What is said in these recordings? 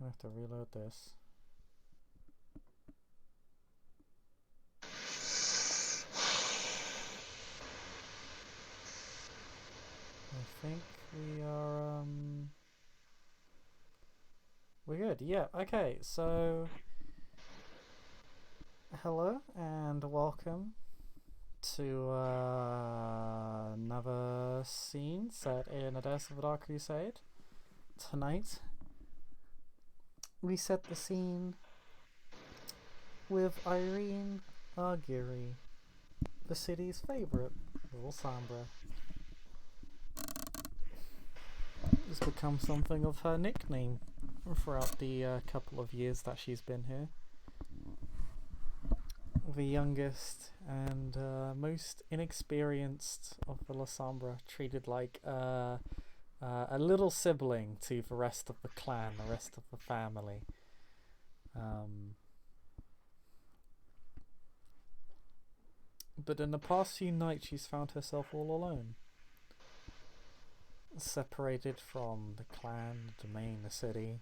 have to reload this. I think we are, we're good. Yeah, okay, so hello and welcome to another scene set in A Death of the Dark Crusade. Tonight, we set the scene with Eirene Arguri, the city's favourite little Sombra. It's become something of her nickname throughout the couple of years that she's been here. The youngest and most inexperienced of the La Sombra, treated like a little sibling to the rest of the clan, the rest of the family. But in the past few nights, she's found herself all alone. Separated from the clan, the domain, the city,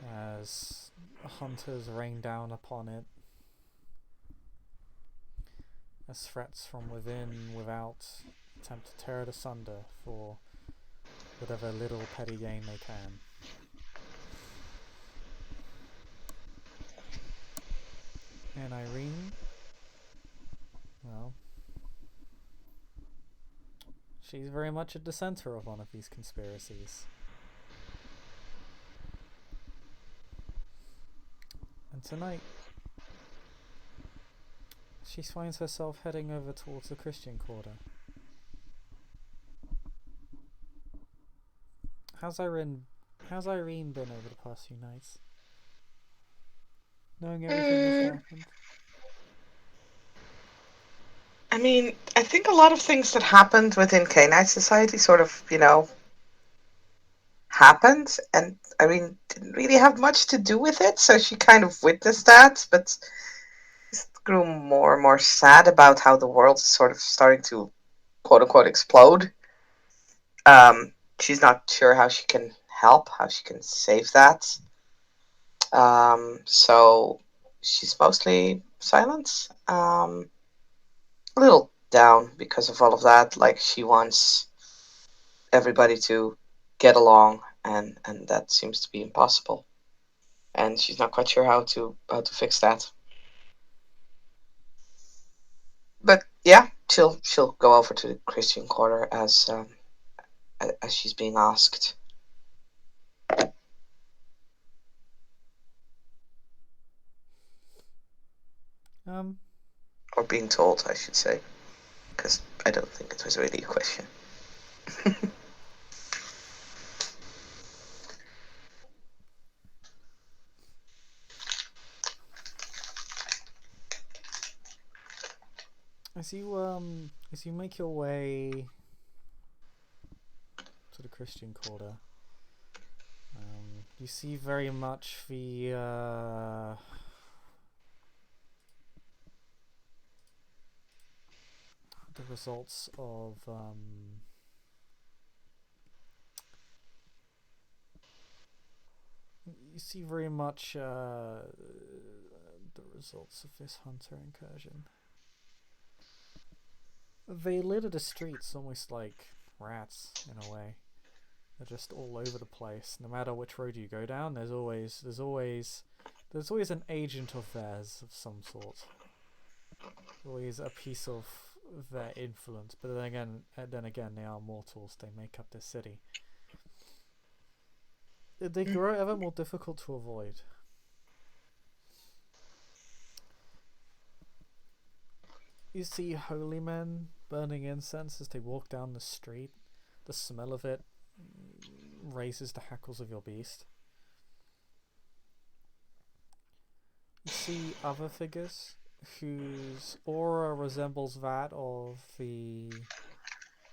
as hunters rain down upon it, as threats from within, without, attempt to tear it asunder for whatever little petty gain they can. And Eirene, well, she's very much at the center of one of these conspiracies. And tonight, she finds herself heading over towards the Christian Quarter. How's Eirene been over the past few nights? Knowing everything that's happened? I mean, I think a lot of things that happened within Canine Society sort of, happened, and Irene didn't really have much to do with it, so she kind of witnessed that, but grew more and more sad about how the world is sort of starting to, quote unquote, explode. She's not sure how she can help, how she can save that. So she's mostly silent. A little down because of all of that. Like, she wants everybody to get along, and that seems to be impossible. And she's not quite sure how to fix that. But yeah, she'll go over to the Christian Quarter as she's being asked. Or being told, I should say, because I don't think it was really a question. As you make your way to the Christian Quarter, you see very much the results of you see very much the results of this hunter incursion. They litter the streets almost like rats in a way. They're just all over the place. No matter which road you go down, there's always an agent of theirs of some sort. Always a piece of their influence. But then again, they are mortals. They make up this city. They grow ever more difficult to avoid. You see holy men burning incense as they walk down the street. The smell of it raises the hackles of your beast. You see other figures whose aura resembles that of the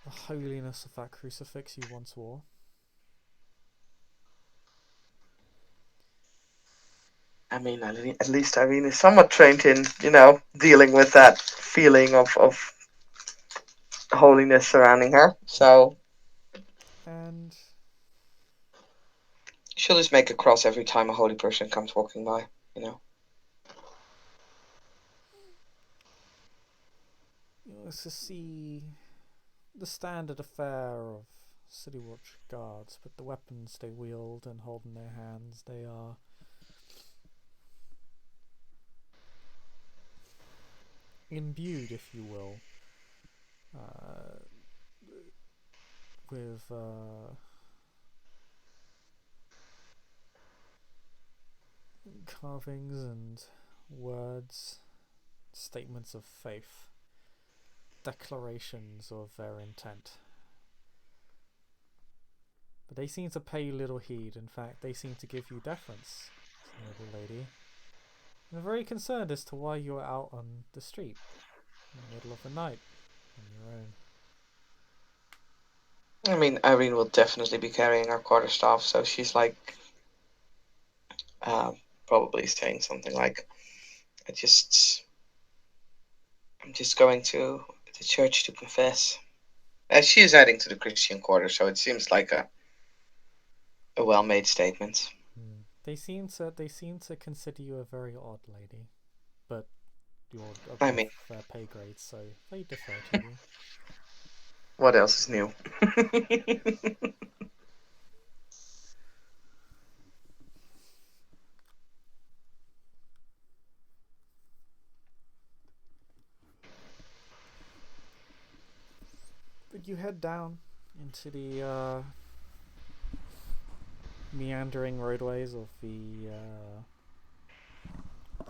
holiness of that crucifix you once wore. I mean, at least Irene is somewhat trained in, dealing with that feeling of holiness surrounding her. So And She'll just make a cross every time a holy person comes walking by, you know. Let's just see the standard affair of City Watch guards, but the weapons they wield and hold in their hands, they are imbued, if you will, with carvings and words, statements of faith, declarations of their intent. But they seem to pay little heed. In fact, they seem to give you deference, noble lady. And are very concerned as to why you are out on the street in the middle of the night on your own. I mean, Irene will definitely be carrying our quarterstaff, so she's like, probably saying something like, I'm just going to the church to confess. She is adding to the Christian quarter, so it seems like a well-made statement. They seem to consider you a very odd lady, but you're I above mean, their pay grade, so they defer to you. what else is new? But you head down into the meandering roadways of the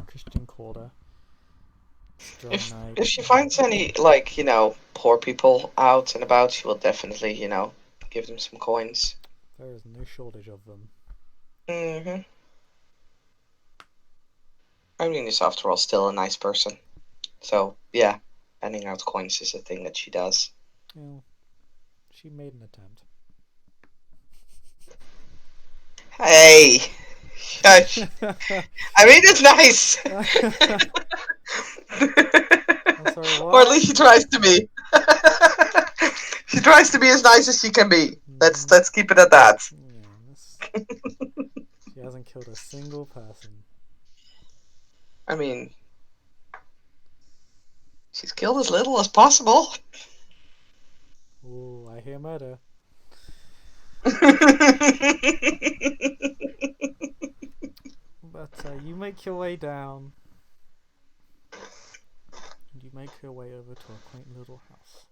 Christian quarter. If she finds any, like, poor people out and about, she will definitely, give them some coins. There is no shortage of them. Mm-hmm. Irene is, after all, still a nice person. So, yeah, handing out coins is a thing that she does. Yeah, she made an attempt. Hey! Shush! Irene is nice! I'm sorry, what? Or at least she tries to be. She tries to be as nice as she can be. Let's keep it at that. Yeah, she hasn't killed a single person. I mean, she's killed as little as possible. Ooh, I hear murder. But you make your way down, and you make your way over to a quaint little house.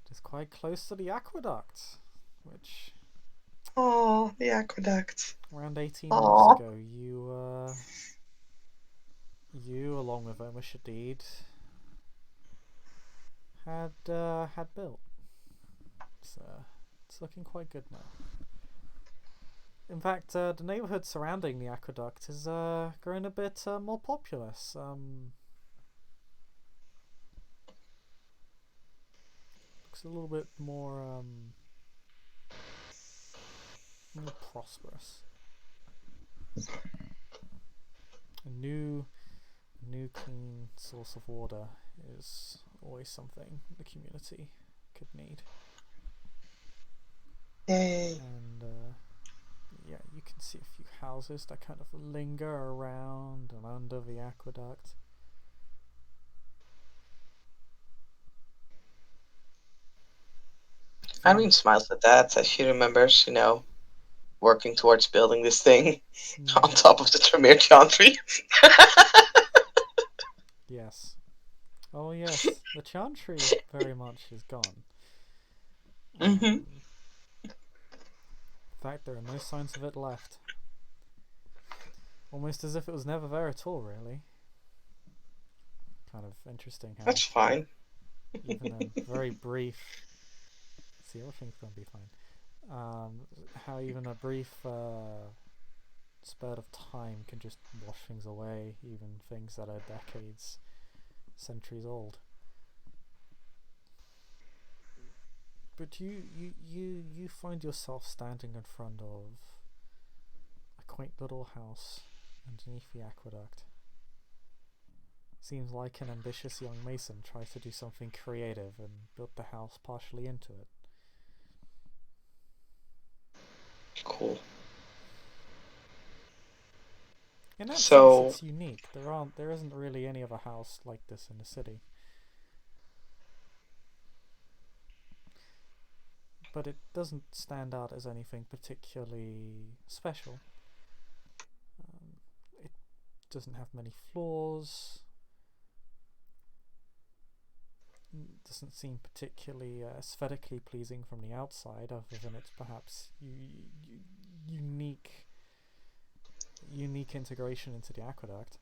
It is quite close to the aqueduct, which... Oh, the aqueduct. Around 18 months ago, you along with Omar Shadid, had built. It's looking quite good now. In fact, the neighbourhood surrounding the aqueduct has grown a bit more populous. Looks a little bit more prosperous. A new clean source of water is always something the community could need. Yay. And yeah, you can see a few houses that kind of linger around and under the aqueduct. Irene smiles at that as she remembers, working towards building this thing on top of the Tremere Chantry. Yes. Oh yes, the Chantry very much is gone. In fact, there are no signs of it left. Almost as if it was never there at all, really. Kind of interesting how... That's fine. Even a very brief... See, everything's gonna be fine. How even a brief spurt of time can just wash things away, even things that are decades, centuries old. But you find yourself standing in front of a quaint little house underneath the aqueduct. Seems like an ambitious young mason tries to do something creative and built the house partially into it. Cool. In that sense, So, it's unique. There isn't really any other house like this in the city, but it doesn't stand out as anything particularly special. Um, it doesn't have many flaws. Doesn't seem particularly aesthetically pleasing from the outside, other than its perhaps unique unique integration into the aqueduct.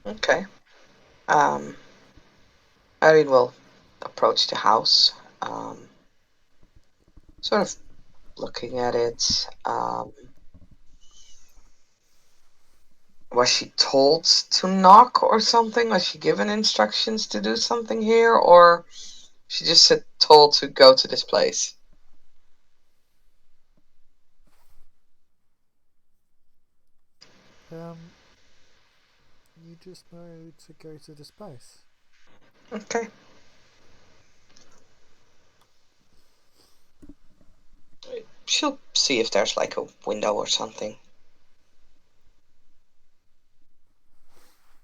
okay. Um, Irene will approach the house, sort of looking at it. Was she told to knock or something? Was she given instructions to do something here, or she just said told to go to this place? Um, you just know to go to this place. Okay. She'll see if there's like a window or something.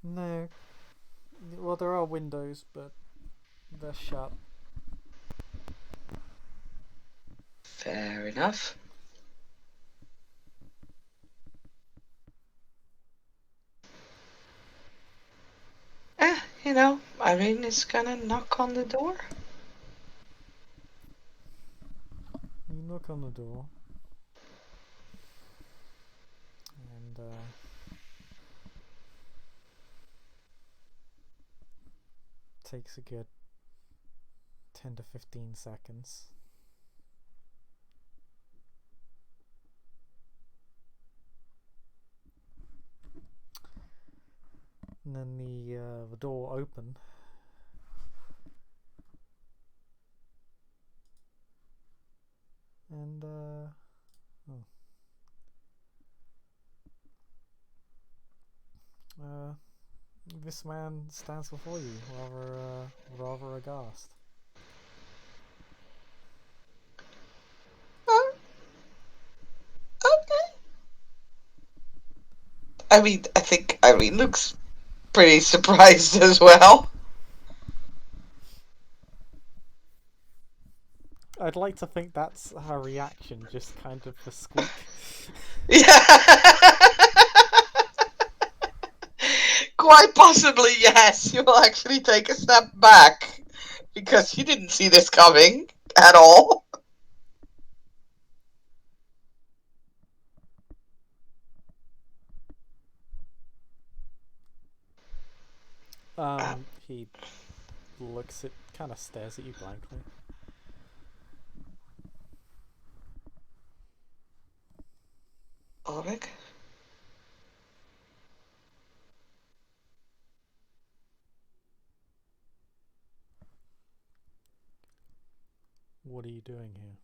No, well there are windows, but they're shut. Fair enough. Irene is gonna knock on the door. You knock on the door, and takes a good 10 to 15 seconds. And then the door open, and oh, uh, this man stands before you, rather aghast. Oh, okay. I mean, I think Irene looks pretty surprised as well. I'd like to think that's her reaction, just kind of the squeak. Yeah. Quite possibly, yes. You will actually take a step back because you didn't see this coming at all. He looks at, kind of stares at you blankly. Ulrich? What are you doing here?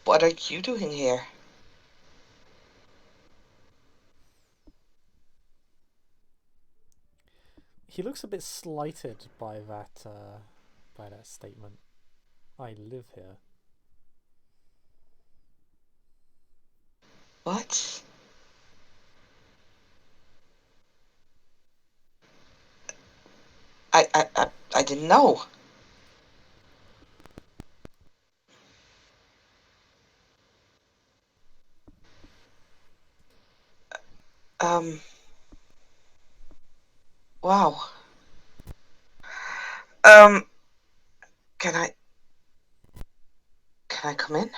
What are you doing here? He looks a bit slighted by that statement. I live here. What? I didn't know. Um, wow. Um, can I, can I come in?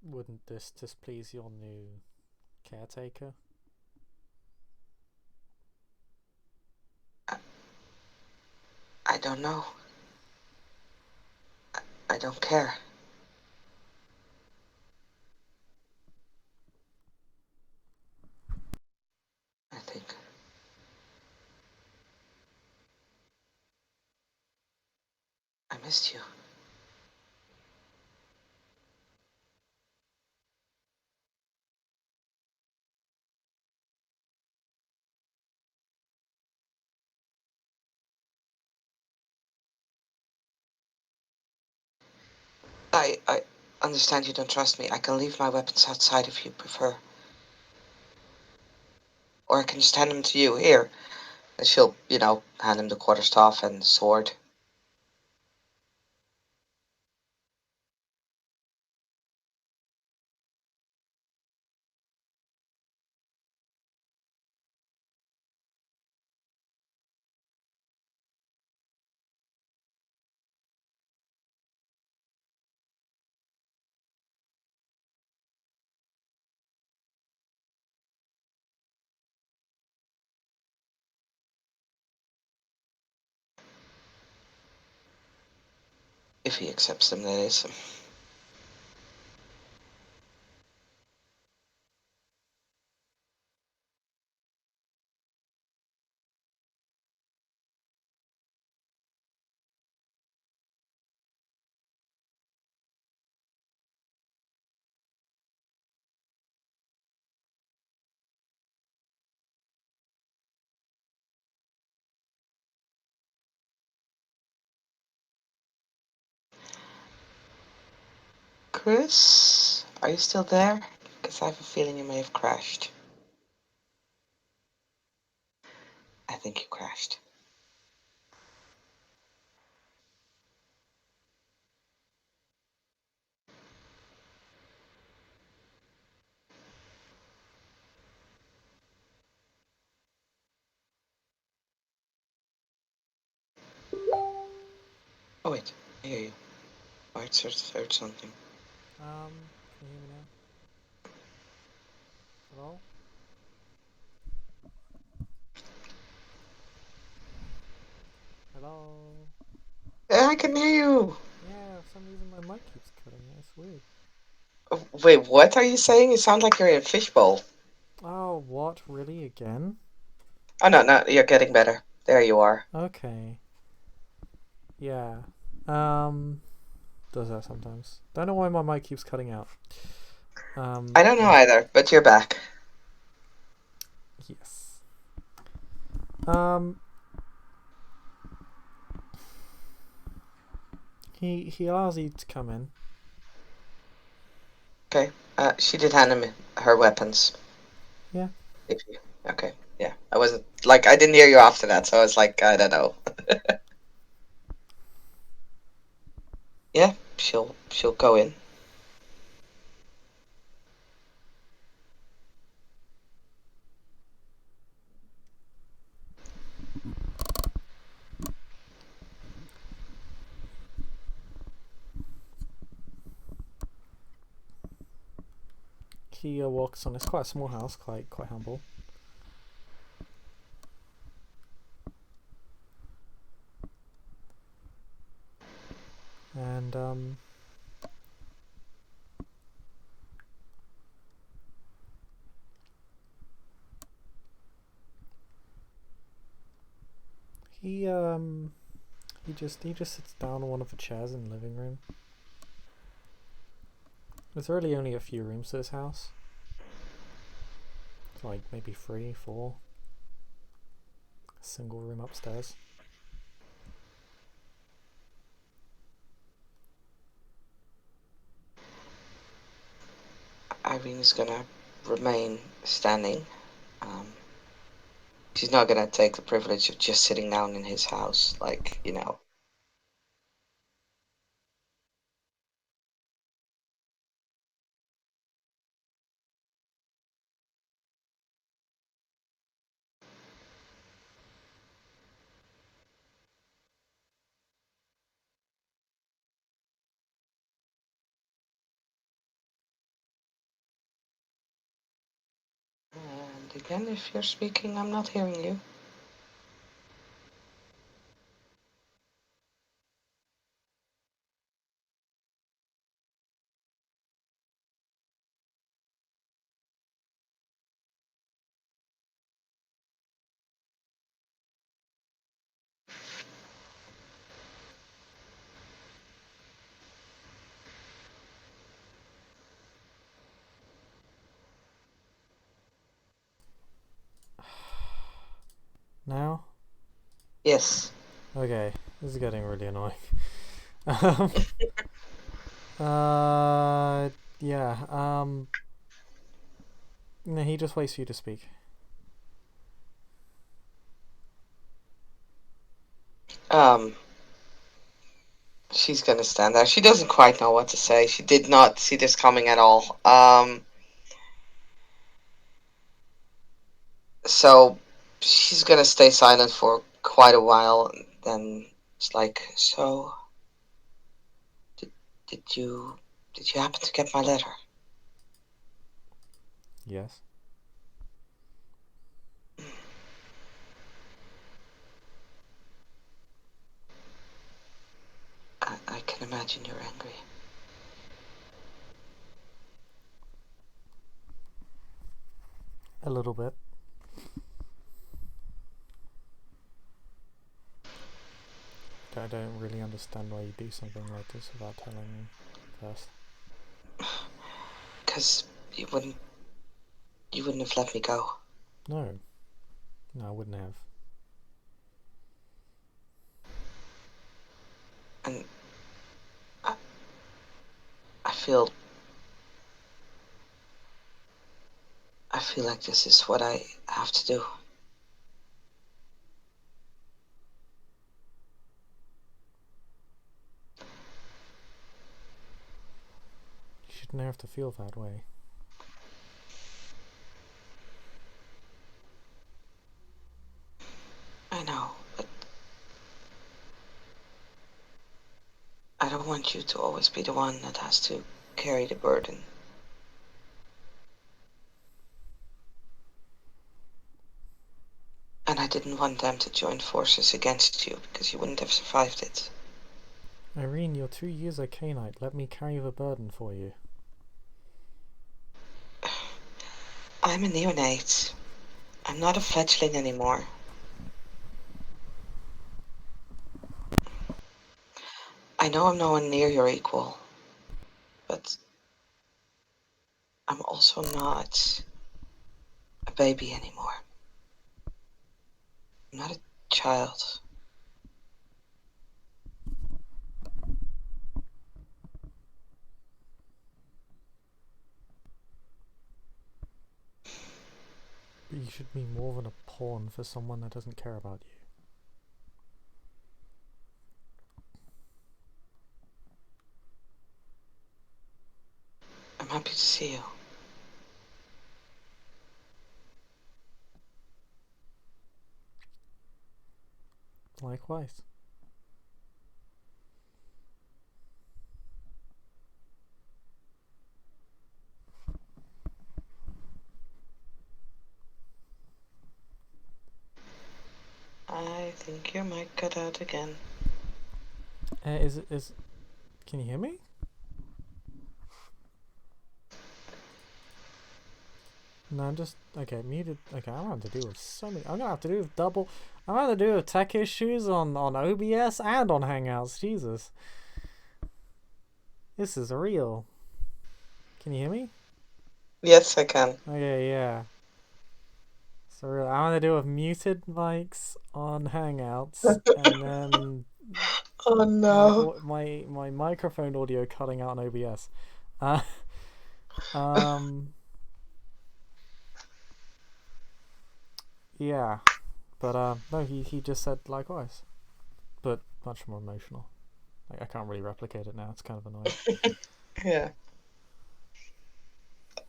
Wouldn't this displease your new caretaker? I don't know. I don't care. I think. I missed you. I understand you don't trust me. I can leave my weapons outside if you prefer. Or I can just hand them to you here. And she'll, hand him the quarterstaff and the sword. If he accepts them, that is. Chris, are you still there? Because I have a feeling you may have crashed. I think you crashed. Oh wait, I hear you. I heard something. Can you hear me now? Hello? Hello? Yeah, I can hear you. Yeah, for some reason my mic keeps cutting. It's weird. Oh, wait, what are you saying? You sound like you're in a fishbowl. Oh, what? Really? Again? Oh no, no, you're getting better. There you are. Okay. Yeah. Um, does that sometimes. Don't know why my mic keeps cutting out. I don't know Yeah. either, but you're back. Yes. Um, he allows you to come in. Okay. She did hand him her weapons. Yeah. If you, okay. Yeah. I wasn't like I didn't hear you after that, so I was like, I don't know. Yeah, she'll go in. He walks on. It's quite a small house, quite humble. And he he just sits down on one of the chairs in the living room. There's really only a few rooms to this house. Like maybe 3, 4. A single room upstairs. Irene's gonna remain standing. Um, she's not gonna take the privilege of just sitting down in his house, like. And again, if you're speaking, I'm not hearing you. Now? Yes. Okay, this is getting really annoying. um, Uh, yeah. No, he just waits for you to speak. Um, she's gonna stand there. She doesn't quite know what to say. She did not see this coming at all. So she's gonna stay silent for quite a while. And then it's like, so did, did you did you happen to get my letter? Yes. I can imagine you're angry. A little bit. I don't really understand why you do something like this without telling me first. Because you wouldn't have let me go. No. No, I wouldn't have. And I, I feel I feel like this is what I have to do. You shouldn't have to feel that way. I know, but I don't want you to always be the one that has to carry the burden. And I didn't want them to join forces against you because you wouldn't have survived it. Eirene, you're 2 years a Canite. Let me carry the burden for you. I'm a neonate. I'm not a fledgling anymore. I know I'm nowhere near your equal, but I'm also not a baby anymore. I'm not a child. But you should be more than a pawn for someone that doesn't care about you. I'm happy to see you. Likewise. I think your mic cut out again. Is can you hear me? No, I'm just okay. Muted. Okay, I'm gonna have to deal with so many. I'm gonna have to do with double. I'm gonna have to do with tech issues on OBS and on Hangouts. Jesus, this is real. Can you hear me? Yes, I can. Okay, yeah. So real. I'm gonna do with muted mics on Hangouts, and then Oh no. my microphone audio cutting out on OBS. Uh, um, yeah, but no, he just said likewise, but much more emotional. Like, I can't really replicate it now. It's kind of annoying. Yeah.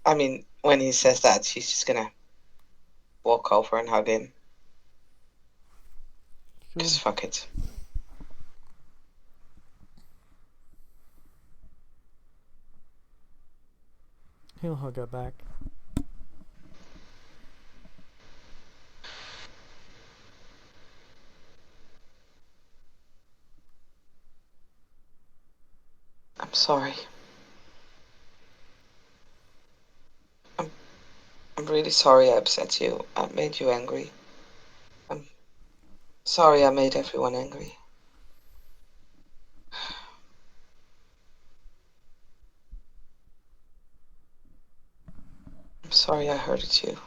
I mean, when he says that, she's just gonna walk over and hug him. Cool. Cause fuck it. He'll hug her back. I'm sorry. I'm really sorry I upset you. I made you angry. I'm sorry I made everyone angry. I'm sorry I hurted you.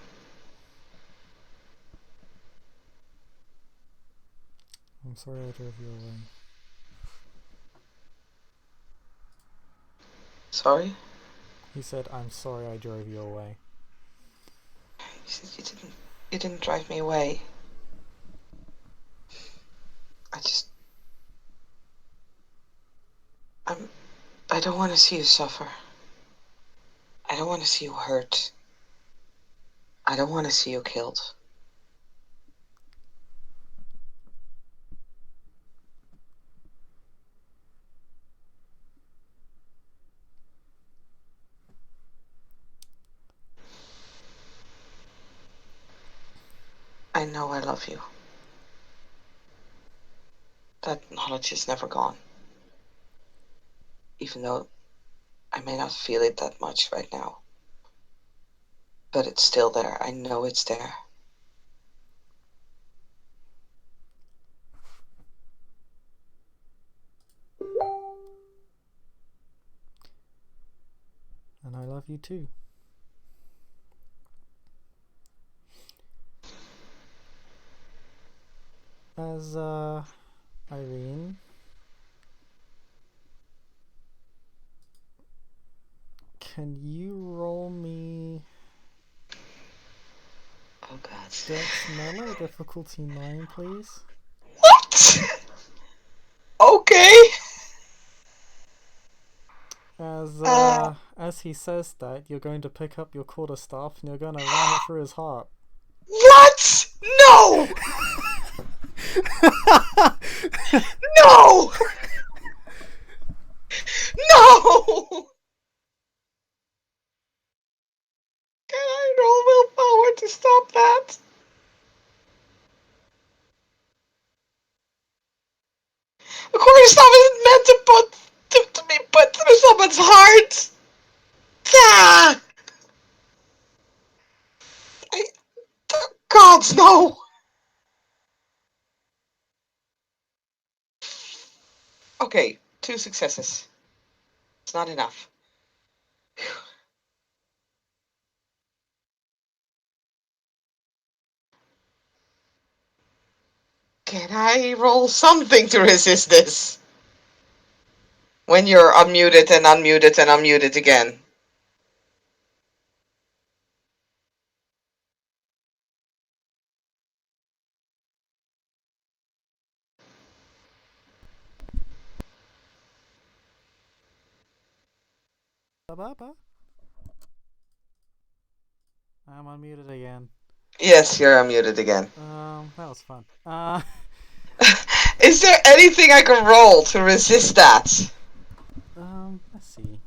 I'm sorry I drove you away. Sorry? He said, "I'm sorry I drove you away." He said you didn't drive me away. I just, I'm, I don't want to see you suffer. I don't want to see you hurt. I don't want to see you killed. I know I love you. That knowledge is never gone. Even though I may not feel it that much right now. But it's still there. I know it's there. And I love you too. As Eirene, can you roll me Oh god. Dex Mellow difficulty 9, please? What? Okay. As he says that, you're going to pick up your quarterstaff and you're going to ram it through his heart. What? No! No! No! Can I roll willpower to stop that? A quarterstaff isn't meant to be put through someone's heart. Ah! I, gods, no! Okay, 2 successes. It's not enough. Can I roll something to resist this? When you're unmuted and unmuted and unmuted again. Ba-ba-ba. I'm unmuted again. Yes, you're unmuted again. That was fun. Is there anything I can roll to resist that? Let's see.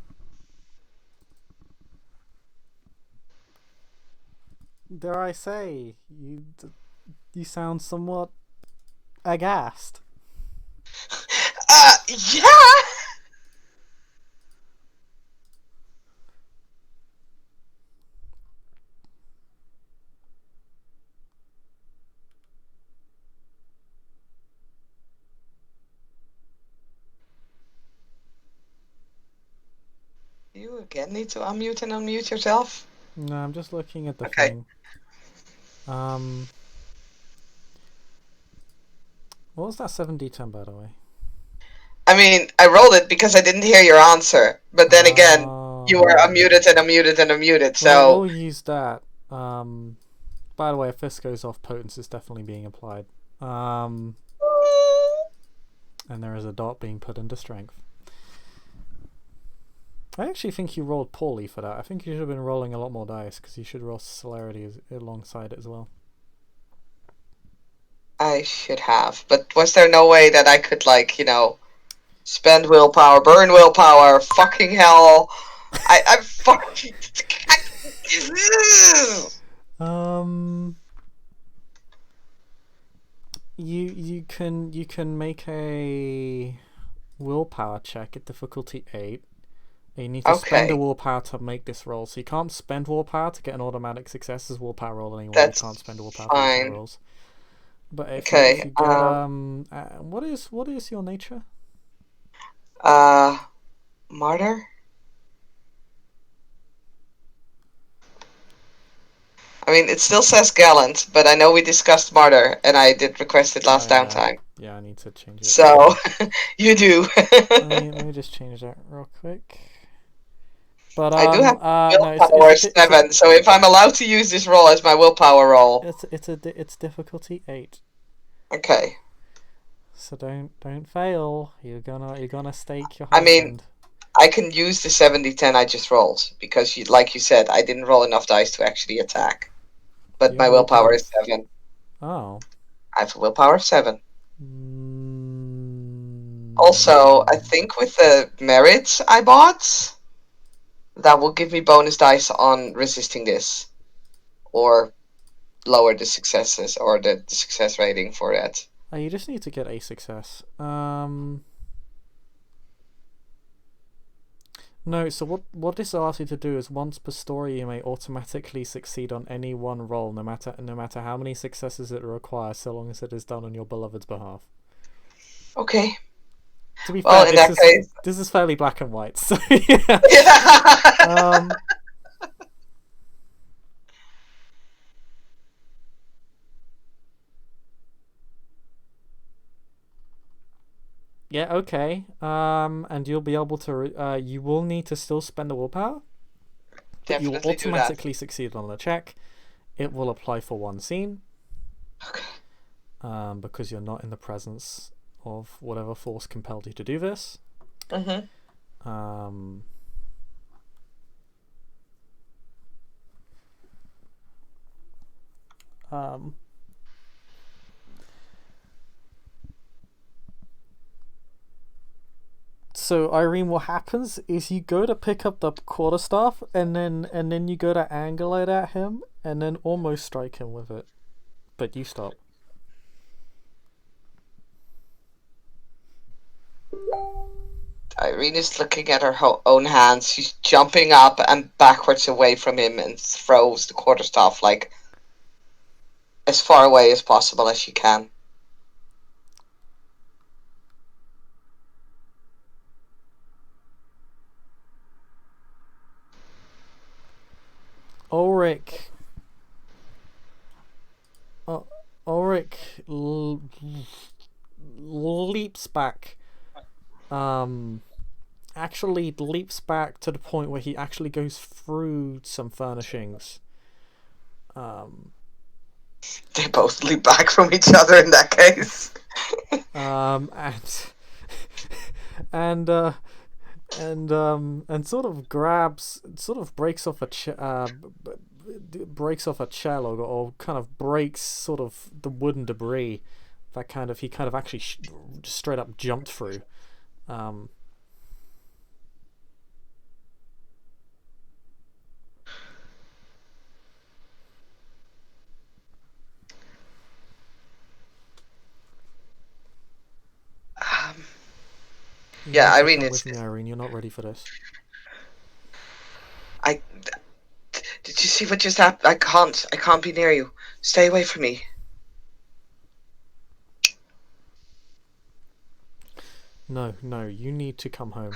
Dare I say, you sound somewhat aghast. Yeah! You again need to unmute and unmute yourself? No, I'm just looking at the Okay. thing. What was that 7d10, by the way? I mean, I rolled it because I didn't hear your answer. But then again, you were unmuted and unmuted and unmuted, so... Well, we'll use that. By the way, if this goes off, potence is definitely being applied. And there is a dot being put into strength. I actually think you rolled poorly for that. I think you should have been rolling a lot more dice, because you should roll celerity alongside it as well. I should have. But was there no way that I could, like, you know, spend willpower, burn willpower, fucking hell. I'm fucking... You can make a willpower check at difficulty 8. You need to spend a willpower to make this roll. So you can't spend willpower to get an automatic success as willpower roll anyway. That's you can't spend willpower fine. for willpower rolls. But if you get what is your nature? Martyr? I mean, it still says gallant, but I know we discussed martyr, and I did request it last downtime. Yeah, I need to change it. So, you do. let me just change that real quick. But I do have no, willpower 7, so if I'm allowed to use this roll as my willpower roll. it's difficulty 8. Okay. So don't fail. You're gonna stake your I mean, husband. I can use the 70-10 I just rolled because, like you said, I didn't roll enough dice to actually attack. But You my can roll willpower is both. 7. Oh. I have a willpower of 7. Also, I Mm. think with the merits I bought, that will give me bonus dice on resisting this, or lower the successes or the success rating for that. Oh, you just need to get a success. No, so what this asks you to do is once per story you may automatically succeed on any one roll, no matter how many successes it requires, so long as it is done on your beloved's behalf. Okay. To be Well, fair, in that case, this is fairly black and white, so yeah. yeah. Yeah, okay. And you'll be able to. You will need to still spend the willpower, but you will Definitely do that. automatically succeed on the check. It will apply for one scene. Okay. Because you're not in the presence of whatever force compelled you to do this. Mm-hmm. Um. Um. So Irene, what happens is you go to pick up the quarterstaff, and then you go to angle it at him, and then almost strike him with it, but you stop. Irene is looking at her own hands. She's jumping up and backwards away from him and throws the quarterstaff like as far away as possible as she can. Ulrich. Ulrich leaps back. Actually leaps back to the point where he actually goes through some furnishings. They both leap back from each other in that case. And and and sort of breaks off a chair log, or kind of breaks sort of the wooden debris that he kind of actually straight up jumped through. Yeah, Irene Come is. with me, Irene. You're not ready for this. I. Did you see what just happened? I can't. I can't be near you. Stay away from me. No, you need to come home.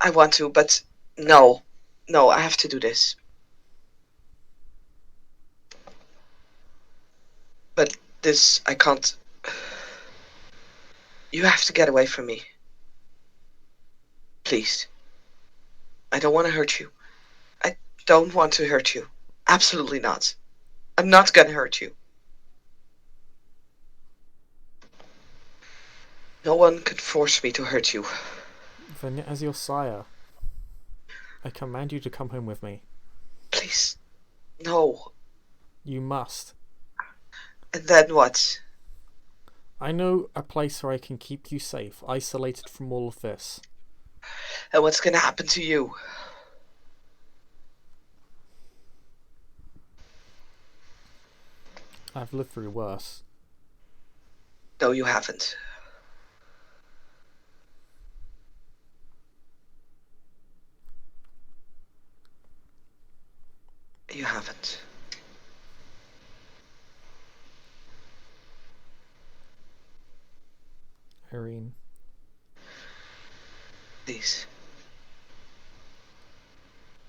I want to, but no. No, I have to do this. But this, I can't. You have to get away from me. Please. I don't want to hurt you. I don't want to hurt you. Absolutely not. I'm not gonna hurt you. No one could force me to hurt you. Then, as your sire, I command you to come home with me. Please. No. You must. And then what? I know a place where I can keep you safe, isolated from all of this. And what's gonna happen to you? I've lived through worse. No, you haven't. You haven't. Eirene. Please.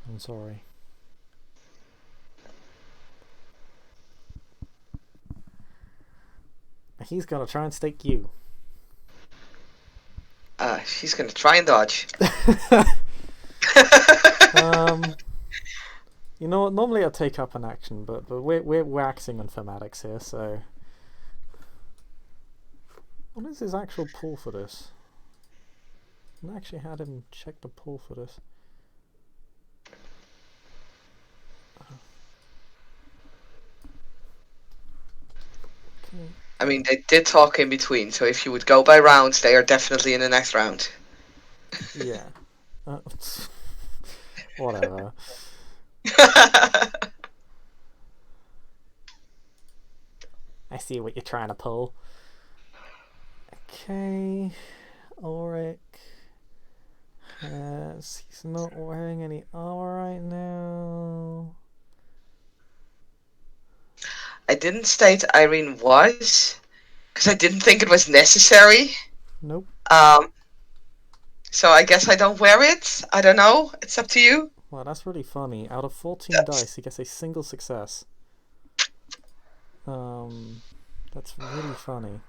I'm sorry. He's gonna try and stake you. She's gonna try and dodge. Um, you know what? Normally I'd take up an action, but we're waxing on thematics here, so what is his actual pull for this? I actually had him check the pull for this. Okay. I mean, they did talk in between, so if you would go by rounds, they are definitely in the next round. Yeah. Whatever. I see what you're trying to pull. Okay. Ulrich. He's not wearing any armor right now. I didn't state Eirene was, because I didn't think it was necessary. Nope. So I guess I don't wear it. I don't know. It's up to you. Well, that's really funny. Out of 14 dice, he gets a single success. That's really funny.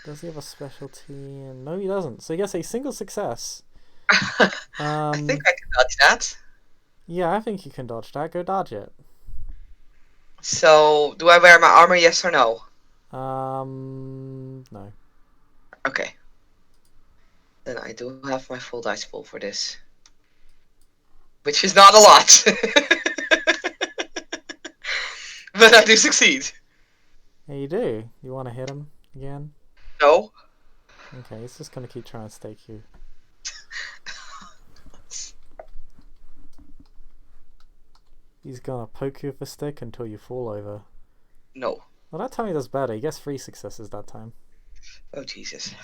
Does he have a specialty? No, he doesn't. So he gets a single success. I think I can dodge that. Yeah, I think you can dodge that. Go dodge it. So, do I wear my armor, yes or no? No. Okay. Then I do have my full dice pool for this. Which is not a lot. But I do succeed. Yeah, you do. You want to hit him again? No. Okay, he's just gonna keep trying to stake you. He's gonna poke you with a stick until you fall over. No. Well, that time he does better. He gets 3 successes that time. Oh, Jesus.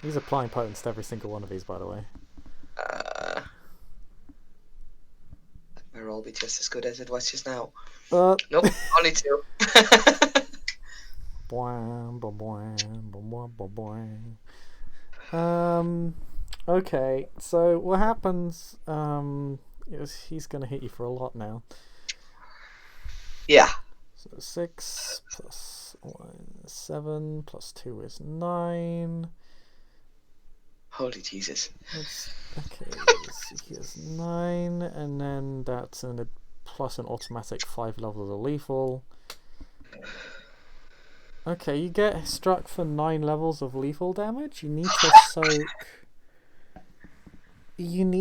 He's applying potence to every single one of these, by the way. My roll be just as good as it was just now. Nope, only 2. Okay, so what happens is he's gonna hit you for a lot now. Yeah. So 6 plus 1 is 7 plus 2 is 9. Holy Jesus. Okay, so he has 9, and then that's plus an automatic 5 levels of lethal. Okay, you get struck for 9 levels of lethal damage. You need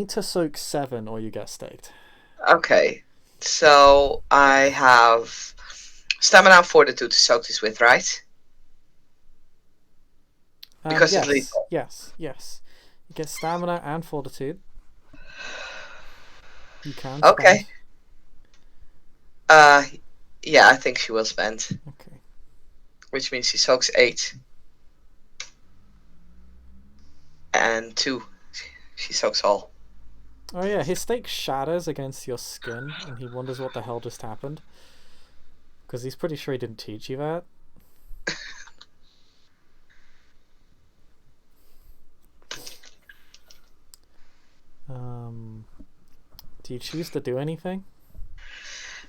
to soak 7 or you get staked. Okay. So I have stamina and fortitude to soak this with, right? Because it's lethal. Yes. You get stamina and fortitude. You can spend. Okay. Yeah, I think she will spend. Okay. Which means she soaks 8. And 2. She soaks all. Oh yeah, his stake shatters against your skin, and he wonders what the hell just happened. Because he's pretty sure he didn't teach you that. Do you choose to do anything?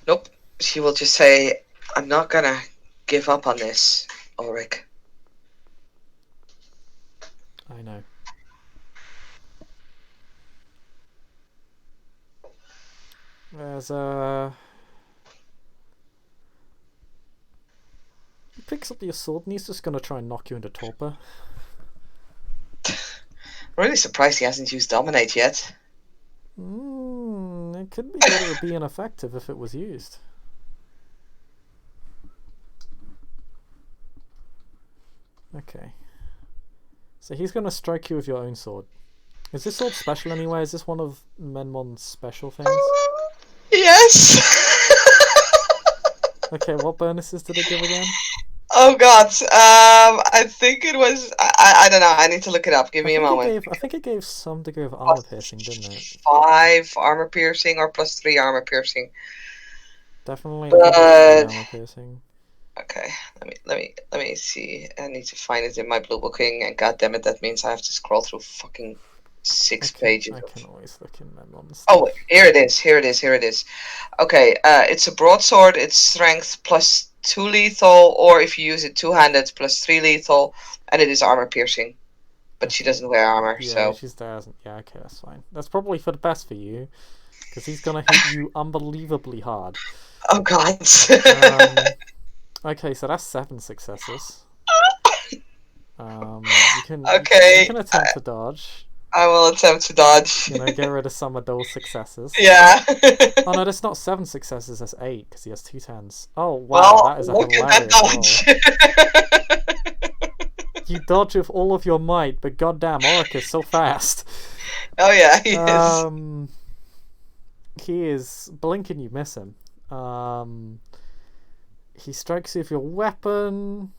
Nope. She will just say, I'm not gonna give up on this, Ulrich. I know. There's he picks up your sword and he's just gonna try and knock you into torpor. I'm really surprised he hasn't used Dominate yet. It could be that it would be ineffective if it was used. Okay. So he's gonna strike you with your own sword. Is this sword special anyway? Is this one of Menmon's special things? Yes! Okay, what bonuses did it give again? Oh god, I think it was, I don't know, I need to look it up, give me a moment. I think it gave some degree of armor piercing, didn't it? 5 armor piercing or plus 3 armor piercing. Definitely, I think it's 3 armor piercing. Okay, let me see, I need to find it in my blue booking, and goddammit, that means I have to scroll through fucking 6 pages. I can always look in Menmon's. Oh, here it is. Okay, it's a broadsword, it's strength plus 2 lethal, or if you use it two-handed, plus 3 lethal, and it is armor piercing. but she doesn't wear armor, Yeah, so... she doesn't. Yeah, okay, that's fine. That's probably for the best for you, because he's gonna hit you unbelievably hard. Oh god. Okay, so that's 7 successes. You Okay, can attempt to dodge. I will attempt to dodge. You know, get rid of some of those successes. Yeah. Oh no, that's not 7 successes. That's 8 because he has 2 10s. Oh wow, Well, that is a look at that hilarious roll. dodge. You dodge with all of your might, but goddamn, Oric is so fast. Oh yeah, he is. He is blinking. You miss him. He strikes you with your weapon.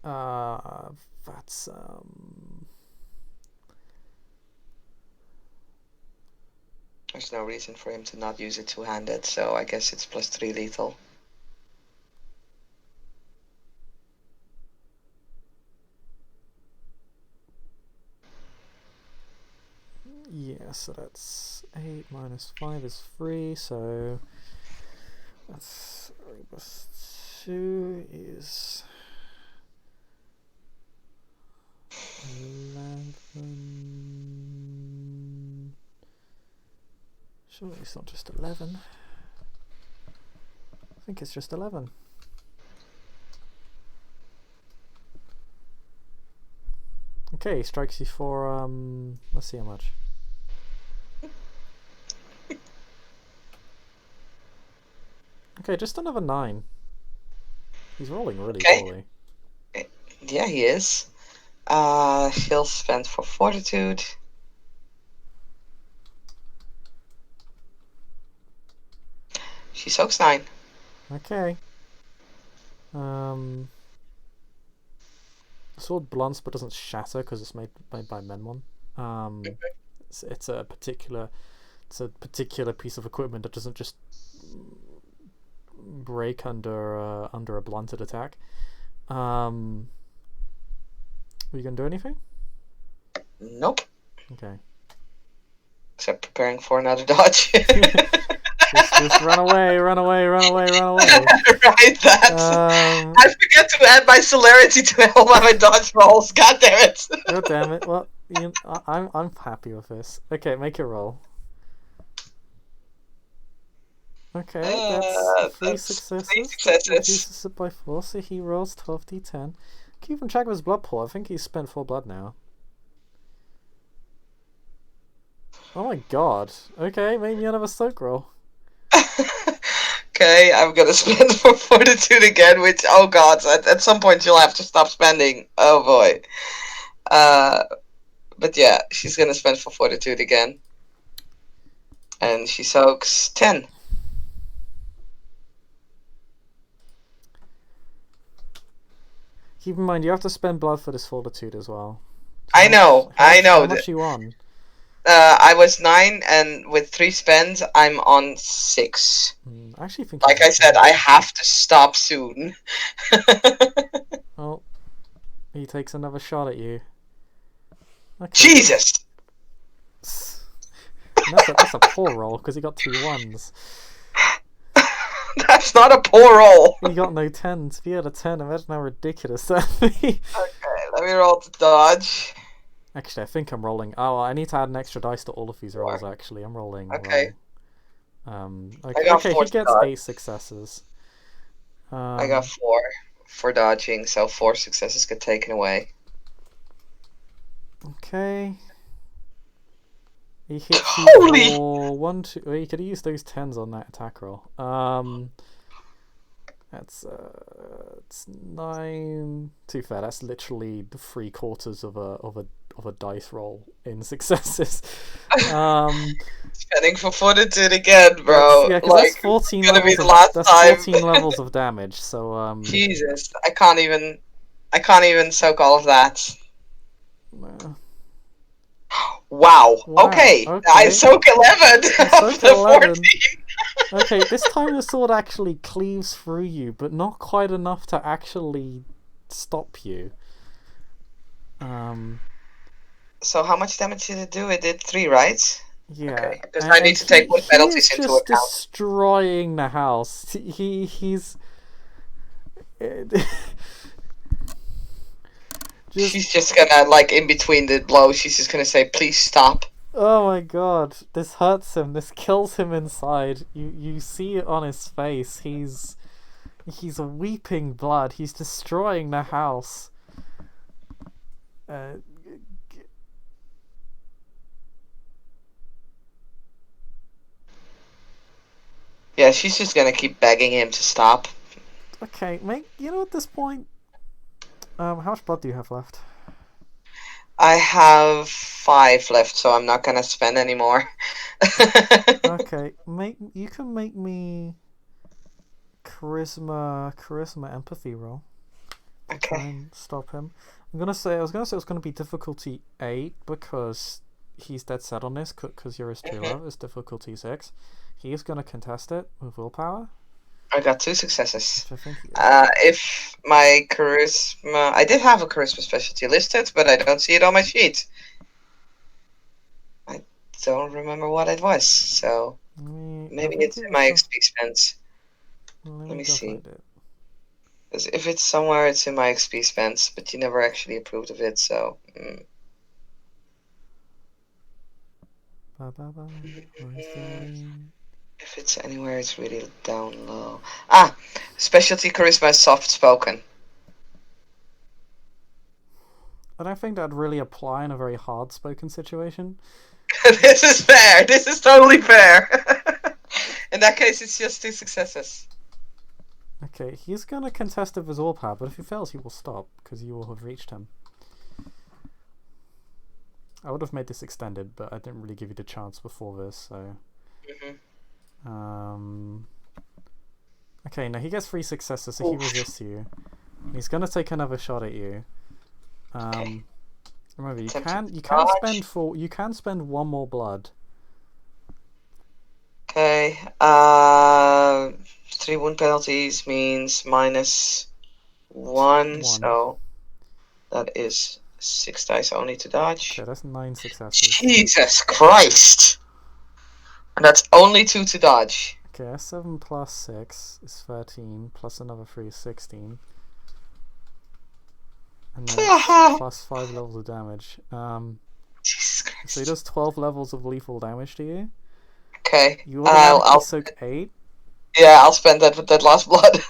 That's There's no reason for him to not use it two-handed, so I guess it's +3 lethal. yeah. So that's 8 minus 5 is 3. So that's 3 plus 2 is 11. Surely it's not just 11. I think it's just 11. Okay, he strikes you for let's see how much. Okay, just another 9. He's rolling really poorly. Yeah, he is. He'll spend for fortitude. She soaks 9. Okay. Sword blunts but doesn't shatter because it's made by Menmon. It's a particular piece of equipment that doesn't just break under a blunted attack. Are you gonna do anything? Nope. Okay. Except preparing for another dodge. just run away. Right, that. I forget to add my celerity to all my dodge rolls. God damn it. God damn it. Well, I'm happy with this. Okay, make a roll. Okay, that's 3 successes. 3 successes. Reduces it by 4, so he rolls 12d10. Keeping track of his blood pool, I think he's spent 4 blood now. Oh my god. Okay, maybe another soak roll. Okay, I'm gonna spend for fortitude again, which, oh god, at some point you'll have to stop spending. Oh boy. But yeah, she's gonna spend for fortitude again. And she soaks 10. Keep in mind, you have to spend blood for this fortitude as well. I know. How much you on? I was 9, and with 3 spends, I'm on 6. I actually think. Like I said, I have to stop soon. Oh, he takes another shot at you. Okay. Jesus! That's a poor roll because he got 2 1s. That's not a poor roll. He got no 10s. If he had a 10, imagine how ridiculous that would be. Okay, let me roll to dodge. Actually, I think I'm rolling. Oh, I need to add an extra dice to all of these rolls. Actually, I'm rolling. Okay. Okay, he gets 8 successes. I got 4 for dodging, so 4 successes get taken away. Okay. He hits you for 1, 2. Well, you could have used those 10s on that attack roll. That's it's 9. Too fair. That's literally the 3/4 of a dice roll in successes. Spending for fortitude again, bro. Yeah, because that's 14 levels of damage. So Jesus, I can't even soak all of that. Wow. Okay. I soak 11 of the 14. Okay, this time the sword actually cleaves through you, but not quite enough to actually stop you. So how much damage did it do? It did 3, right? Yeah. Because I need to take what penalties into account. He's just destroying the house. He's She's just gonna, like, in between the blows, she's just gonna say, please stop. Oh my god, this hurts him. This kills him inside. You see it on his face. He's weeping blood. He's destroying the house. Uh, Yeah, she's just gonna keep begging him to stop. okay, you know at this point, how much blood do you have left? I have 5 left, so I'm not gonna spend any more. Okay, you can make me charisma empathy roll to try Okay. and stop him. I was gonna say it's gonna be difficulty 8 because he's dead set on this. Because you're his true love. It's difficulty 6. He is gonna contest it with willpower, I got 2 successes. which I think. If my charisma, I did have a charisma specialty listed, but I don't see it on my sheet. I don't remember what it was, so maybe it's in my XP spends. Let me go see. find it. 'Cause if it's somewhere, it's in my XP spends, but you never actually approved of it, so. If it's anywhere, it's really down low. Specialty charisma is soft spoken. I don't think that'd really apply in a very hard spoken situation. This is fair. This is totally fair. In that case, it's just 2 successes. Okay, he's gonna contest it with his willpower, but if he fails, he will stop because you will have reached him. I would have made this extended, but I didn't really give you the chance before this, so. Okay, now he gets 3 successes, so he resists you. He's gonna take another shot at you. Okay. Remember, you can spend 1 more blood. Okay. 3 wound penalties means -1, so that is 6 dice only to dodge. Okay, that's 9 successes. Jesus Christ! And that's only 2 to dodge. Okay, that's 7 plus 6 is 13, plus another 3 is 16. And then plus 5 levels of damage. Jesus Christ. So he does 12 levels of lethal damage to you. Okay. You automatically soak 8. Yeah, I'll spend that with that last blood.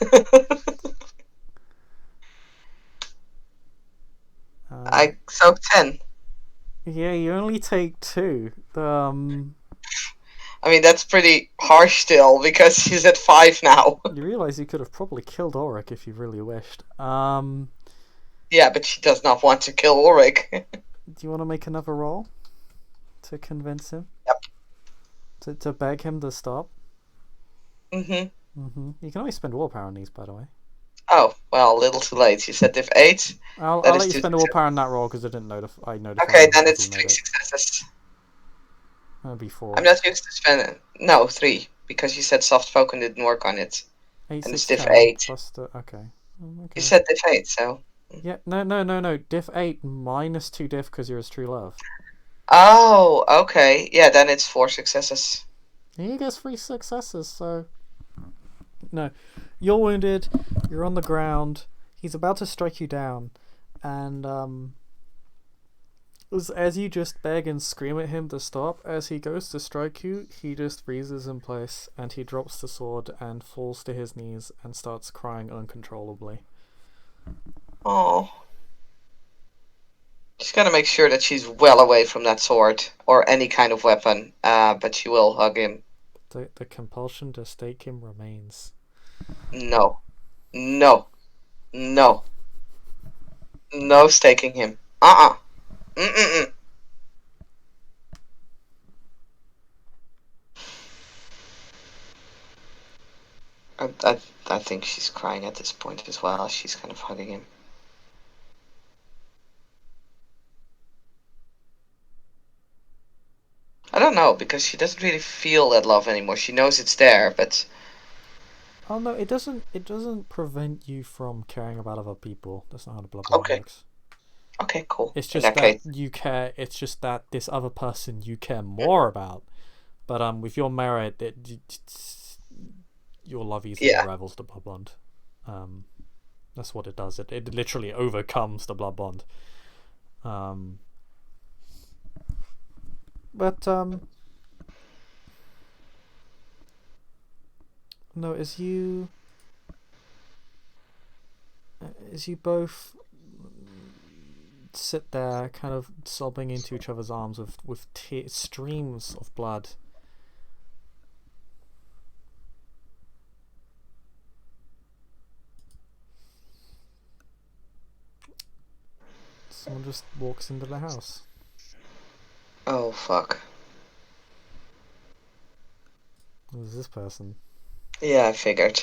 I soaked 10. Yeah, you only take 2. I mean, that's pretty harsh still, because she's at 5 now. You realise you could have probably killed Auric if you really wished. Yeah, but she does not want to kill Auric. Do you want to make another roll to convince him? Yep. To beg him to stop? You can always spend willpower on these, by the way. Oh, well, a little too late. You said diff 8. I'll let you spend willpower on that roll because I didn't notify. Okay, then it's 3 successes. That'd be 4. I'm not used to spending. No, 3, because you said soft spoken didn't work on it. 8, and 6, it's diff 10 8. Plus the okay. You said diff 8, so. Yeah, no. Diff 8 minus 2 diff because you're his true love. Oh, okay. Yeah, then it's 4 successes. He gets 3 successes, so. No. You're wounded, you're on the ground, he's about to strike you down, and as you just beg and scream at him to stop, as he goes to strike you, he just freezes in place, and he drops the sword and falls to his knees and starts crying uncontrollably. Oh. She's gotta make sure that she's well away from that sword, or any kind of weapon, but she will hug him. The compulsion to stake him remains. No. No staking him. Mm-mm-mm. I think she's crying at this point as well. She's kind of hugging him. I don't know, because she doesn't really feel that love anymore. She knows it's there, but... Oh no, it doesn't prevent you from caring about other people. That's not how the bloodline works. Okay, cool. It's just that you care. It's just that this other person you care more about. But with your merit, your love easily rivals the blood bond. That's what it does. It literally overcomes the blood bond. Um, but no, as you both sit there, kind of sobbing into each other's arms with streams of blood. Someone just walks into the house. Oh, fuck. Who's this person? Yeah, I figured.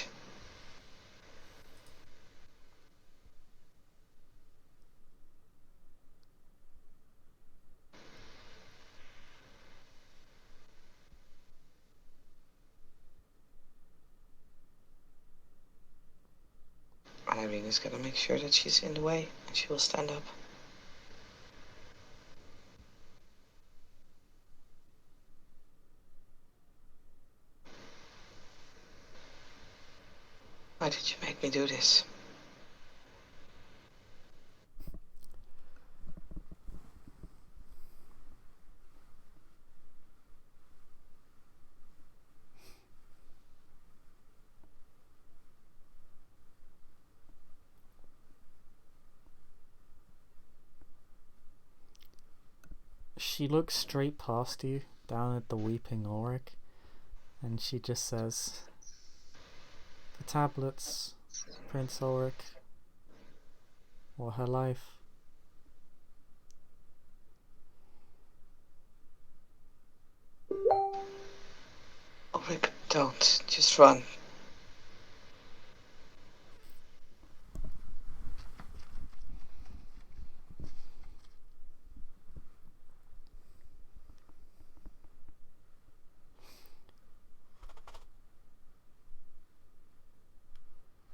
Irene's gonna make sure that she's in the way, and she will stand up. Why did you make me do this? She looks straight past you, down at the weeping Ulrich, and she just says, "The tablets, Prince Ulrich, or her life." Oh, Rick, don't. Just run.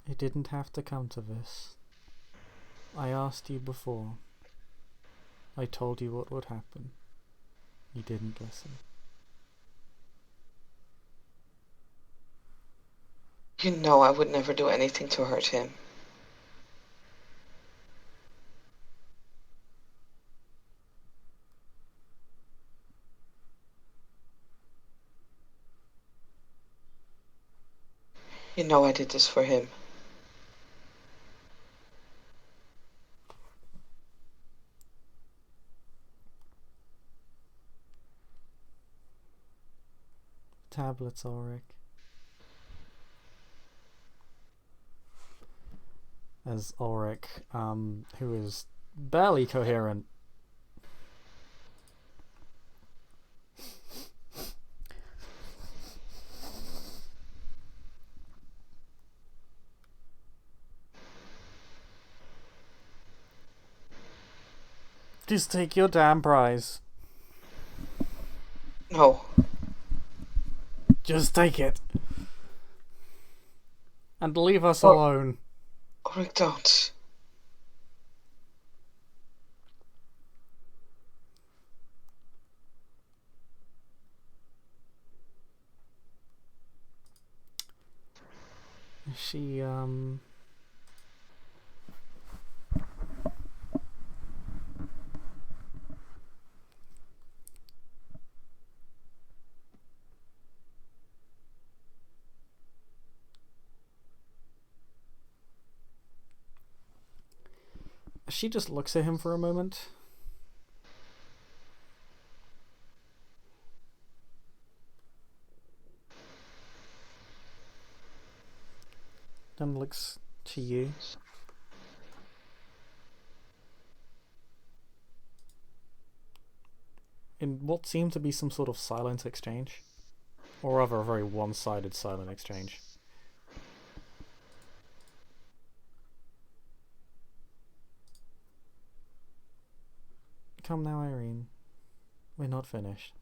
It didn't have to come to this. I asked you before. I told you what would happen. You didn't listen. You know I would never do anything to hurt him. You know I did this for him. Tablets, Ulrich. As Ulrich, who is barely coherent, just take your damn prize. No. Just take it. And leave us alone. Oh, Rick, don't. She, she just looks at him for a moment. Then looks to you. In what seemed to be some sort of silent exchange. Or rather, a very one-sided silent exchange. Come now, Eirene. We're not finished.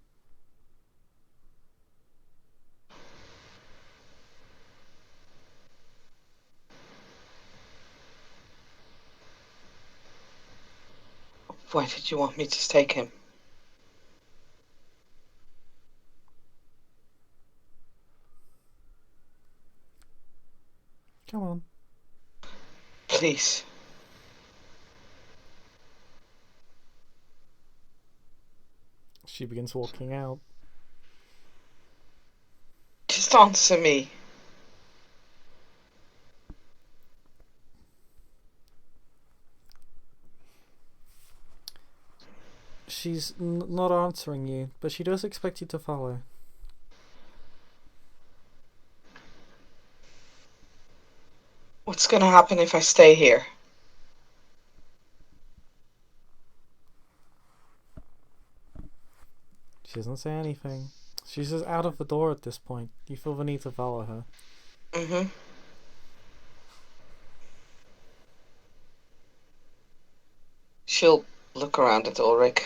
Why did you want me to take him? Come on. Please. She begins walking out. Just answer me. She's not answering you, but she does expect you to follow. What's gonna happen if I stay here? She doesn't say anything. She's just out of the door at this point. You feel the need to follow her. Mm-hmm. She'll look around at Ulrich.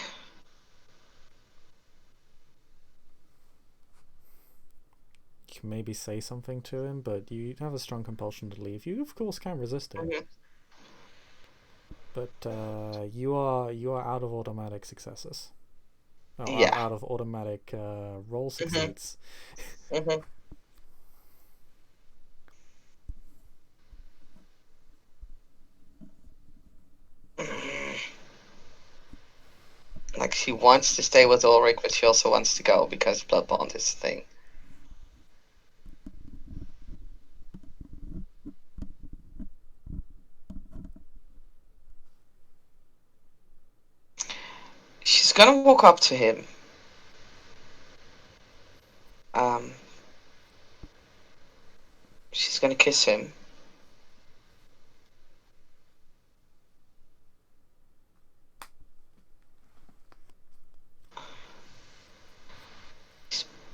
You can maybe say something to him, but you have a strong compulsion to leave. You, of course, can resist it. Mm-hmm. But you are out of automatic successes. Oh, Yeah. out of automatic roll succeeds. Mm-hmm. Like, she wants to stay with Ulrich, but she also wants to go because blood bond is the thing. She's gonna walk up to him. Um, she's gonna kiss him.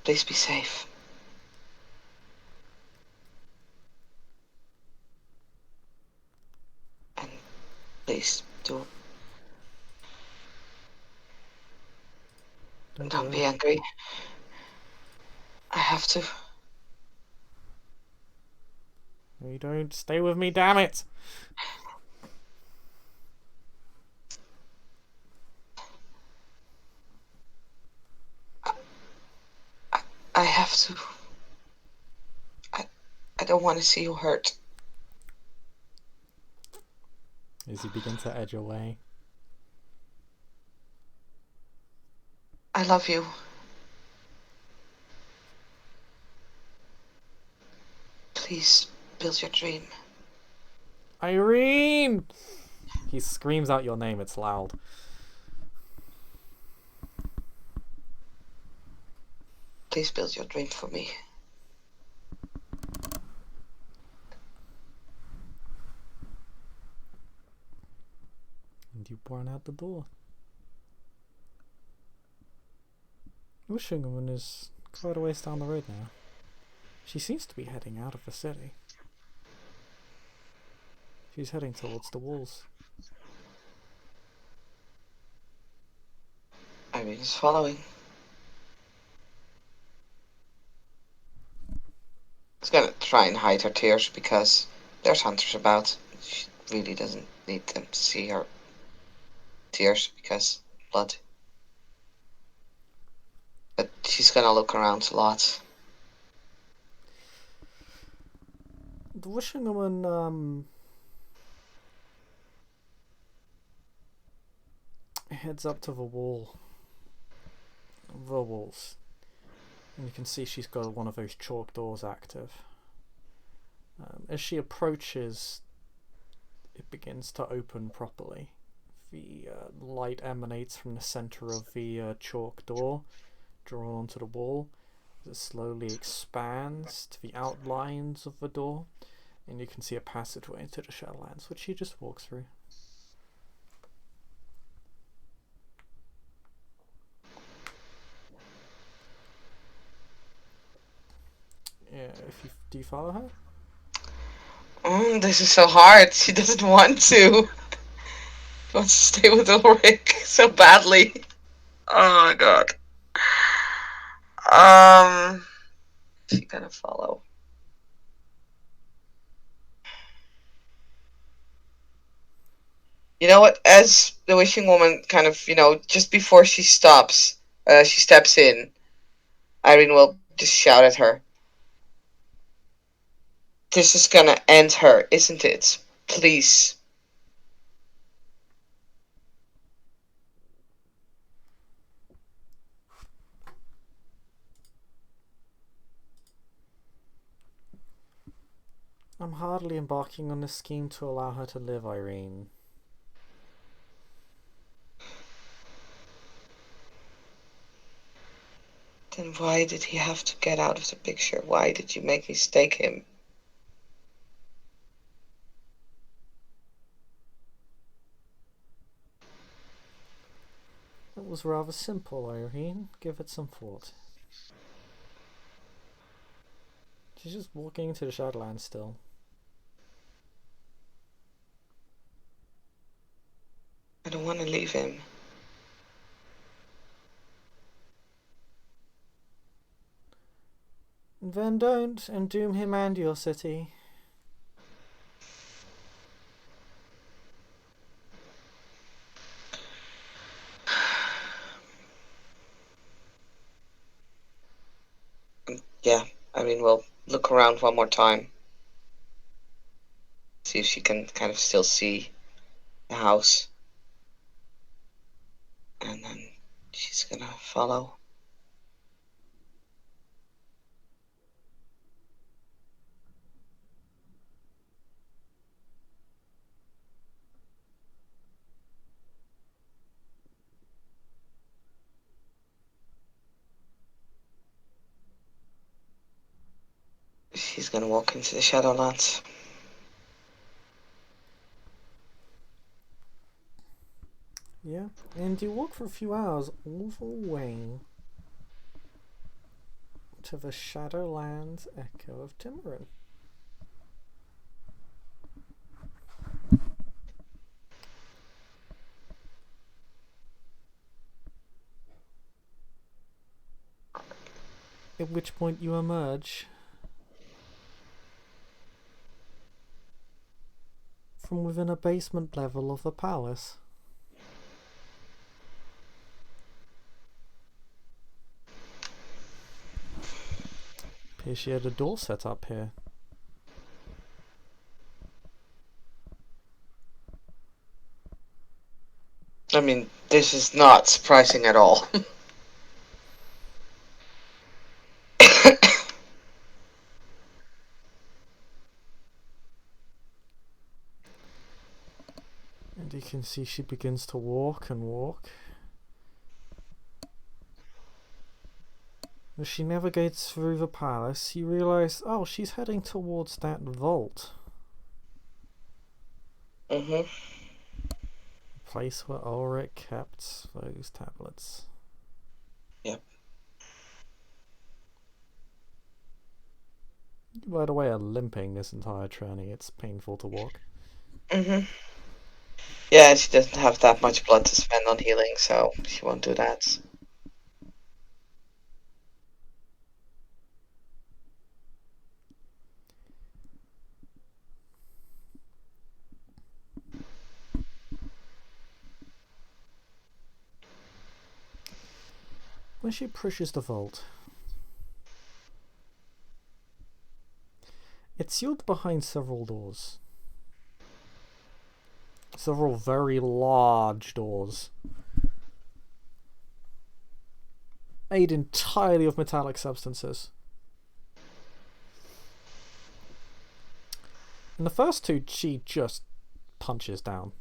Please be safe. And please don't be angry. I have to. No, you don't. Stay with me, damn it! I have to. I don't want to see you hurt. As you begin to edge away. I love you. Please build your dream. Eirene! He screams out your name, it's loud. Please build your dream for me. And you burn out the door. Ushingaman is quite a ways down the road now. She seems to be heading out of the city. She's heading towards the walls. Irene's following. She's gonna try and hide her tears because there's hunters about. She really doesn't need them to see her tears because blood. But she's gonna look around a lot. The Ushingaman heads up to the wall. The walls. And you can see she's got one of those chalk doors active. As she approaches, it begins to open properly. The light emanates from the centre of the chalk door, drawn onto the wall. It slowly expands to the outlines of the door, and you can see a passageway into the Shadowlands, which she just walks through. Yeah, do you follow her? This is so hard. She doesn't want to. She wants to stay with Ulrich so badly. Oh my god. She's gonna follow. You know what? As the wishing woman kind of, just before she stops, she steps in, Irene will just shout at her. This is gonna end her, isn't it? Please. I'm hardly embarking on a scheme to allow her to live, Eirene. Then why did he have to get out of the picture? Why did you make me stake him? It was rather simple, Eirene. Give it some thought. She's just walking into the Shadowlands still. I don't want to leave him. Then don't, and doom him and your city. Yeah, I mean, we'll look around one more time. See if she can kind of still see the house. And then she's gonna follow. She's gonna walk into the Shadowlands. Yeah, and you walk for a few hours all the way to the Shadowlands Echo of Timurin. At which point you emerge from within a basement level of the palace. Appears she had a door set up here. I mean, this is not surprising at all. And you can see she begins to walk and walk. As she navigates through the palace, you realise, oh, she's heading towards that vault. Mm-hmm. The place where Ulrich kept those tablets. Yep. You, by the way, are limping this entire journey. It's painful to walk. Mm-hmm. Yeah, she doesn't have that much blood to spend on healing, so she won't do that. When she approaches the vault, it's sealed behind several doors. Several very large doors. Made entirely of metallic substances. In the first two, she just punches down.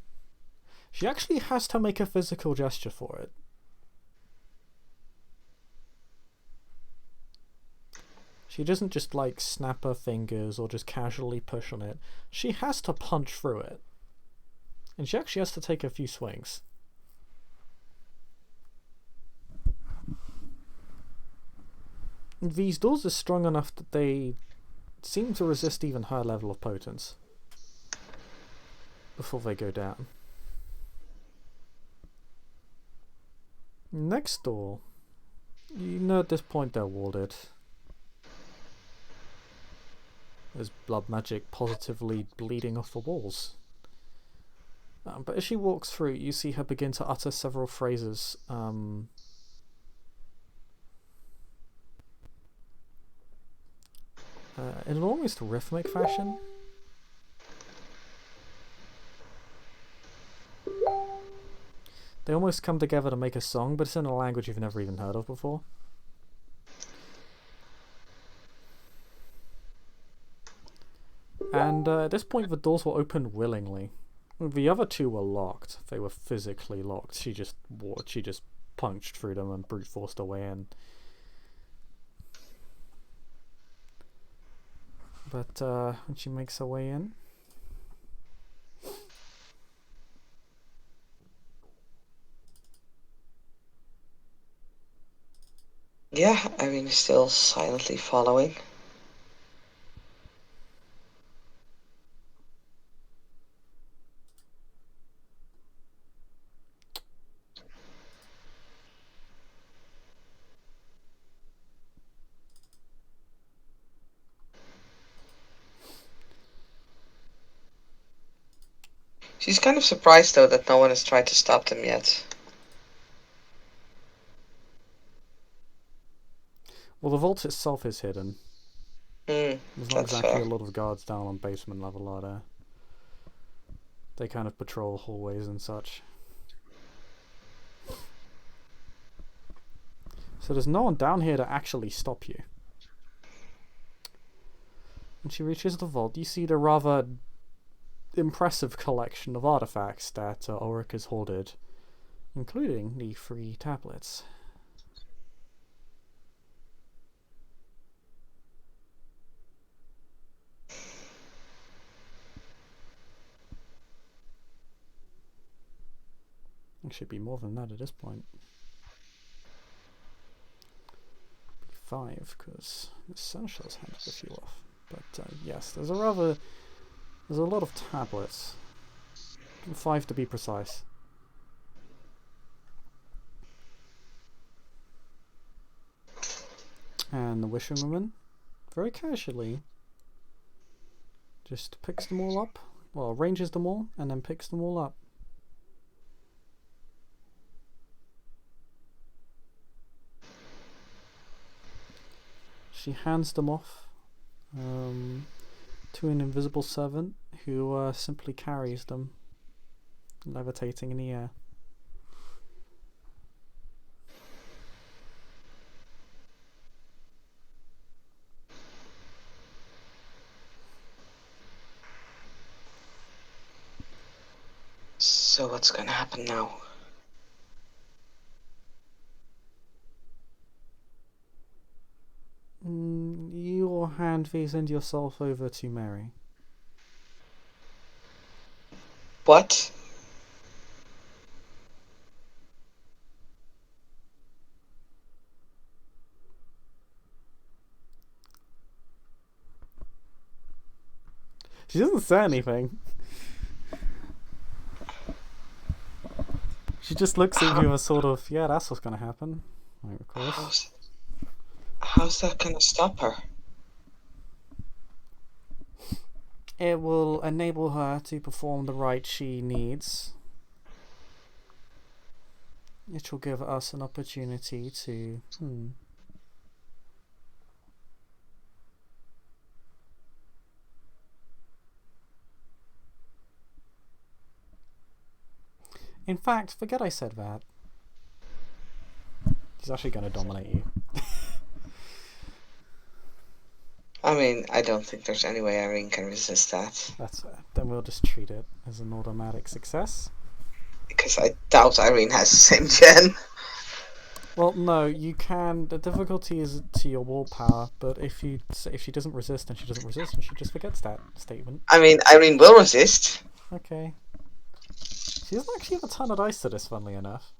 She actually has to make a physical gesture for it. She doesn't just like snap her fingers or just casually push on it. She has to punch through it. And she actually has to take a few swings. These doors are strong enough that they seem to resist even her level of potence before they go down. Next door, you know at this point they're warded. There's blood magic positively bleeding off the walls. But as she walks through, you see her begin to utter several phrases. In an almost rhythmic fashion. They almost come together to make a song, but it's in a language you've never even heard of before. And at this point, the doors were opened willingly. The other two were locked. They were physically locked. She just punched through them and brute forced her way in. But when she makes her way in, yeah, Irene is still silently following. She's kind of surprised, though, that no one has tried to stop them yet. well, the vault itself is hidden. There's not exactly fair. a lot of guards down on basement level, are there? They kind of patrol hallways and such. So there's no one down here to actually stop you. When she reaches the vault, you see the rather impressive collection of artifacts that Ulrich has hoarded, including the 3 tablets. It should be more than that at this point. 5, because Essentials handed a few off. But yes, there's a lot of tablets. 5 to be precise. And the Wishing Woman, very casually, just picks them all up. Well, arranges them all, and then picks them all up. She hands them off to an invisible servant who simply carries them, levitating in the air. So what's gonna happen now? You'll hand these and yourself over to Mary. What? She doesn't say anything. She just looks at you as sort of, yeah, that's what's going to happen. Like, of course. How's that gonna stop her? It will enable her to perform the rite she needs. It will give us an opportunity to... In fact, forget I said that. She's actually going to dominate you. I mean, I don't think there's any way Irene can resist that. That's fair. Then we'll just treat it as an automatic success. Because I doubt Irene has the same gen. Well, no, you can. The difficulty is to your willpower, but if she doesn't resist, then she doesn't resist, and she just forgets that statement. I mean, Irene will resist. Okay. She doesn't actually have a ton of dice to this, funnily enough.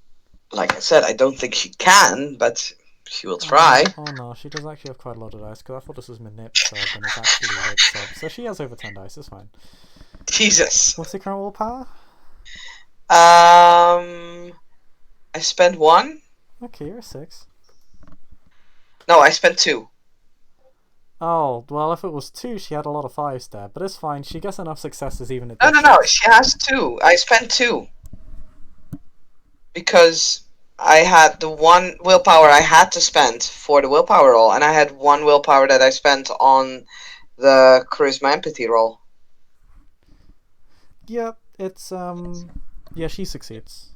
Like I said, I don't think she can, but she will try. Oh no, she does actually have quite a lot of dice, because I thought this was Manip sub, and it's actually Red sub. So she has over 10 dice, it's fine. Jesus. What's your current willpower? I spent 1. Okay, you're a 6. No, I spent 2. Oh, well, if it was 2, she had a lot of 5s there, but it's fine. She gets enough successes even at No, she has 2. I spent 2. Because I had the 1 willpower I had to spend for the willpower roll, and I had 1 willpower that I spent on the charisma empathy roll. Yep, it's, yeah, she succeeds.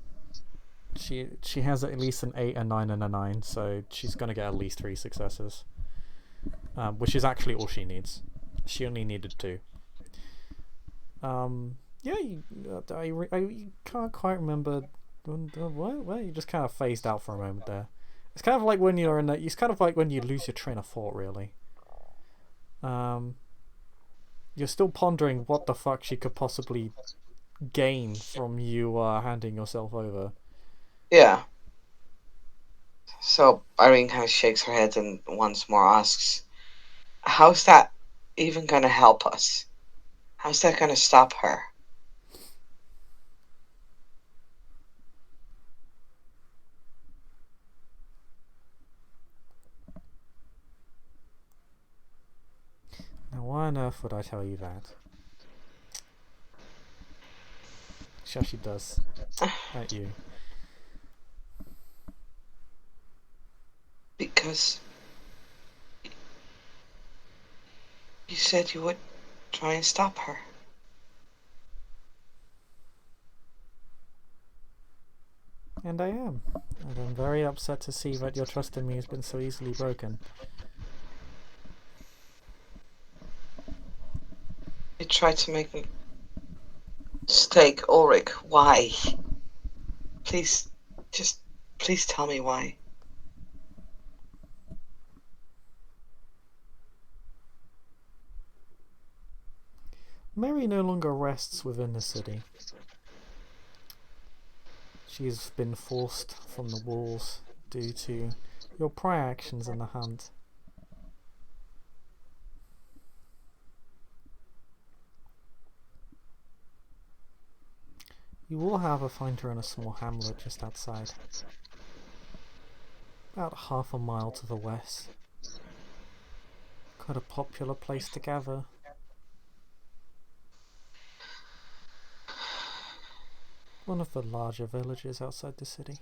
She has at least an 8, a 9, and a 9, so she's gonna get at least 3 successes. Which is actually all she needs. She only needed 2. Yeah, you can't quite remember. What? You just kind of phased out for a moment there. It's kind of like when you're in that. It's kind of like when you lose your train of thought, really. Um, you're still pondering what the fuck she could possibly gain from you handing yourself over. Yeah. So Irene kind of shakes her head and once more asks, "How's that even gonna help us? How's that gonna stop her?" Now, why on earth would I tell you that? Shashi does at you. Because you said you would try and stop her. And I am. And I'm very upset to see that your trust in me has been so easily broken. You tried to make me stake Ulrich. Why? Please, just please tell me why. Mary no longer rests within the city. She's been forced from the walls due to your prior actions in the hunt. You will, however, find her in a small hamlet just outside. About half a mile to the west. Quite a popular place to gather. One of the larger villages outside the city.